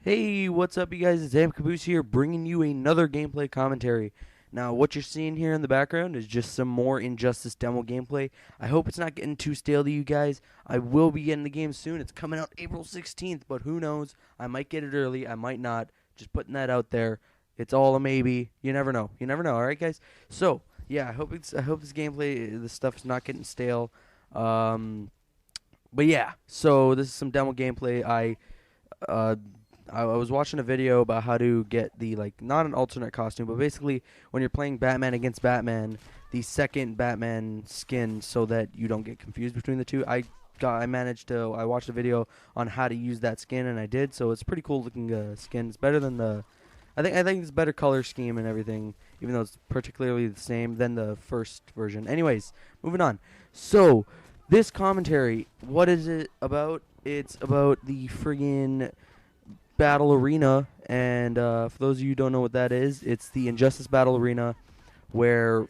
Hey, what's up, you guys? It's Am Caboose here, bringing you another gameplay commentary. Now, what you're seeing here in the background is just some more Injustice demo gameplay. I hope it's not getting too stale to you guys. I will be getting the game soon. It's coming out April 16th, but who knows? I might get it early, I might not. Just putting that out there. It's all a maybe. You never know. You never know. All right, guys. So, yeah, I hope this gameplay, this stuff's not getting stale. Um, but yeah, so this is some demo gameplay. Uh I was watching a video about how to get the, like, not an alternate costume, but basically when you're playing Batman against Batman, the second Batman skin, so that you don't get confused between the two. I watched a video on how to use that skin, and I did. So it's a pretty cool looking skin. It's better than the I think it's better color scheme and everything, even though it's particularly the same than the first version. Anyways, moving on. So this commentary, what is it about? It's about the friggin' Battle Arena, and for those of you who don't know what that is, it's the Injustice Battle Arena, where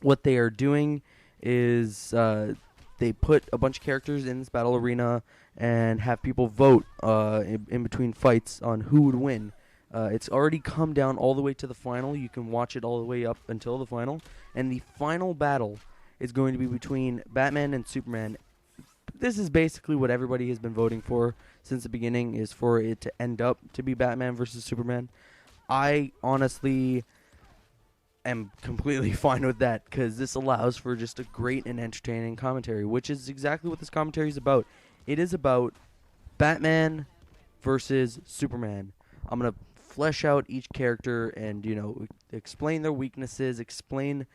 what they are doing is they put a bunch of characters in this battle arena and have people vote in between fights on who would win. It's already come down all the way to the final. You can watch it all the way up until the final, and the final battle is going to be between Batman and Superman. This is basically what everybody has been voting for since the beginning, is for it to end up to be Batman versus Superman. I honestly am completely fine with that, because this allows for just a great and entertaining commentary, which is exactly what this commentary is about. It is about Batman versus Superman. I'm going to flesh out each character and, explain their weaknesses, explain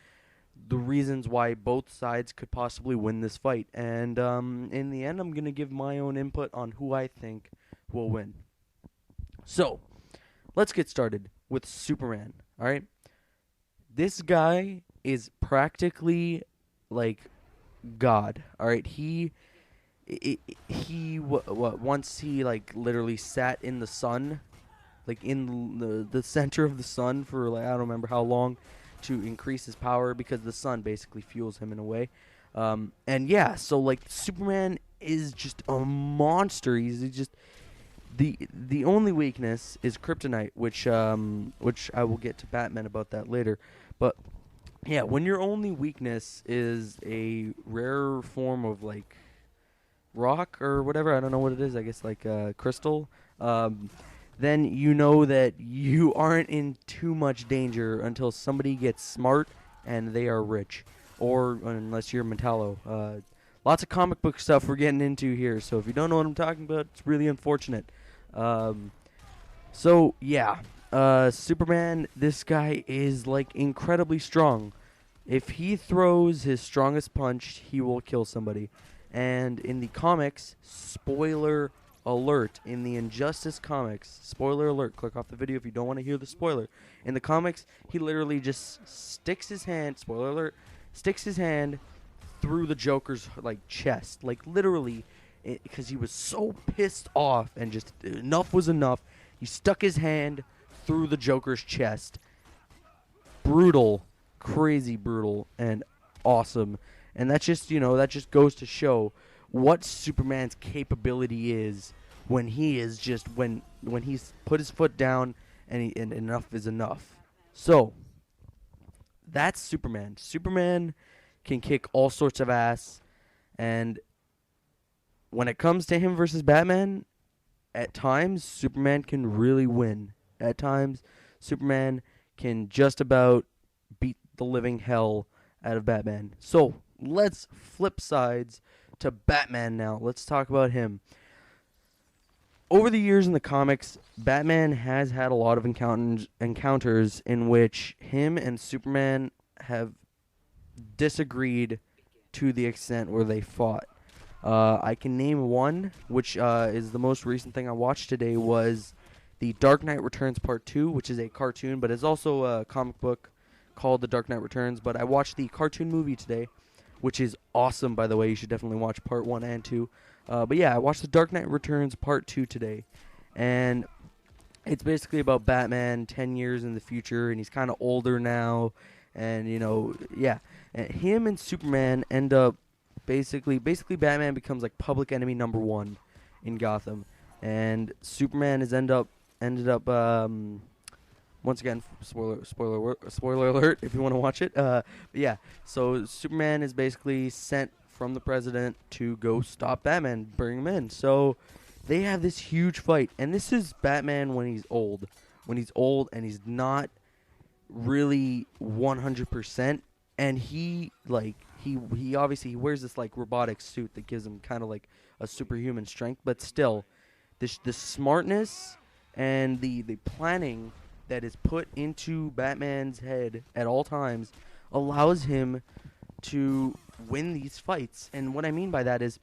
the reasons why both sides could possibly win this fight. And in the end, I'm going to give my own input on who I think will win. So, let's get started with Superman, all right? This guy is practically like God, all right? Once he, like, literally sat in the sun, like in the center of the sun for, like, I don't remember how long, to increase his power, because the sun basically fuels him in a way. And yeah, so, like, Superman is just a monster. He's just the only weakness is kryptonite, which I will get to Batman about that later. But yeah, when your only weakness is a rare form of, like, rock or whatever, I don't know what it is. I guess, like, crystal. Then you know that you aren't in too much danger until somebody gets smart and they are rich, or unless you're Metallo. Lots of comic book stuff we're getting into here, so if you don't know what I'm talking about, it's really unfortunate. Um, so yeah, Superman, this guy is, like, incredibly strong. If he throws his strongest punch, he will kill somebody. And in the comics, spoiler alert, in the Injustice comics, spoiler alert, click off the video if you don't want to hear the spoiler. In the comics, he literally just sticks his hand, spoiler alert, sticks his hand through the Joker's, like, chest. Like, literally, because he was so pissed off and just enough was enough. He stuck his hand through the Joker's chest. Brutal, crazy brutal, and awesome. And that just goes to show what Superman's capability is when he is just when he's put his foot down, and enough is enough. So that's Superman. Superman can kick all sorts of ass, and when it comes to him versus Batman, at times Superman can really win. At times, Superman can just about beat the living hell out of Batman. So let's flip sides to Batman now. Let's talk about him. Over the years in the comics, Batman has had a lot of encounters in which him and Superman have disagreed to the extent where they fought. I can name one, which is the most recent thing I watched today, was the Dark Knight Returns Part 2, which is a cartoon, but it's also a comic book called The Dark Knight Returns. But I watched the cartoon movie today, which is awesome, by the way. You should definitely watch Part 1 and 2. But yeah, I watched The Dark Knight Returns Part 2 today, and it's basically about Batman 10 years in the future, and he's kind of older now, and, yeah. And him and Superman end up basically Batman becomes, like, public enemy number one in Gotham, and Superman is end up ended up once again, spoiler alert if you want to watch it. But yeah, so Superman is basically sent from the president to go stop Batman, bring him in. So they have this huge fight, and this is Batman when he's old. When he's old and he's not really 100%, and he obviously he wears this like robotic suit that gives him kind of like a superhuman strength, but still, the smartness and the planning that is put into Batman's head at all times allows him to win these fights. And what I mean by that is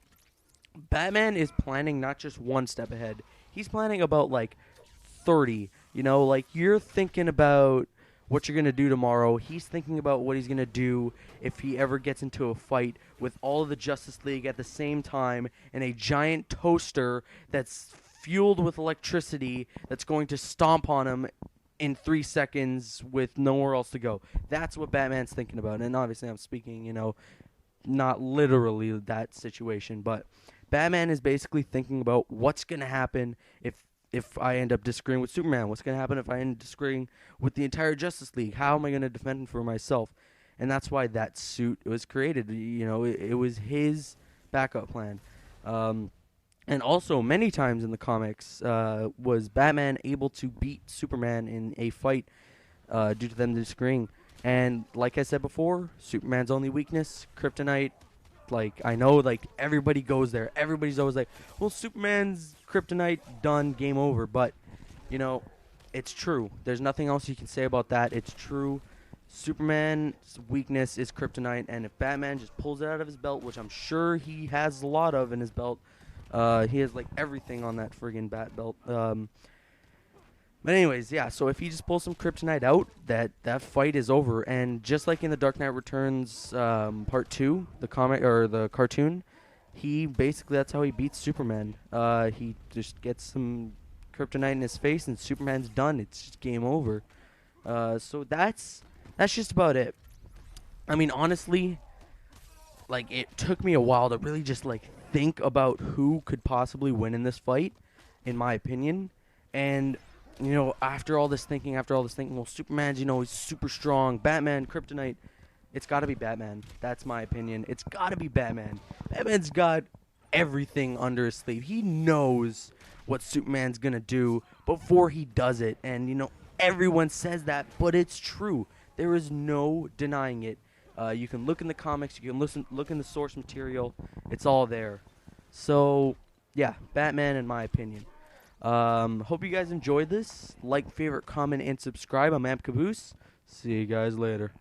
Batman is planning not just one step ahead. He's planning about like 30. You know, like you're thinking about what you're going to do tomorrow. He's thinking about what he's going to do if he ever gets into a fight with all of the Justice League at the same time in a giant toaster that's fueled with electricity that's going to stomp on him in 3 seconds with nowhere else to go. That's what Batman's thinking about. And obviously I'm speaking, not literally that situation, but Batman is basically thinking about what's going to happen if I end up disagreeing with Superman. What's going to happen if I end up disagreeing with the entire Justice League? How am I going to defend for myself? And that's why that suit was created. It was his backup plan. And also, many times in the comics, was Batman able to beat Superman in a fight due to them disagreeing. And like I said before, Superman's only weakness, kryptonite. Like, I know, like, everybody goes there. Everybody's always like, well, Superman's kryptonite, done, game over. But, it's true. There's nothing else you can say about that. It's true. Superman's weakness is kryptonite. And if Batman just pulls it out of his belt, which I'm sure he has a lot of in his belt, he has, like, everything on that friggin' bat belt. But anyways, yeah, so if he just pulls some kryptonite out, that fight is over. And just like in The Dark Knight Returns Part 2, the comic or the cartoon, he basically, that's how he beats Superman. He just gets some kryptonite in his face and Superman's done. It's just game over. So that's just about it. I mean, honestly, like, it took me a while to really just, like, think about who could possibly win in this fight, in my opinion. And after all this thinking, well, Superman's, he's super strong. Batman, kryptonite. It's got to be Batman. That's my opinion. It's got to be Batman. Batman's got everything under his sleeve. He knows what Superman's going to do before he does it. And, everyone says that, but it's true. There is no denying it. You can look in the comics. You can look in the source material. It's all there. So, yeah, Batman in my opinion. Hope you guys enjoyed this. Like, favorite, comment, and subscribe. I'm Amp Caboose. See you guys later.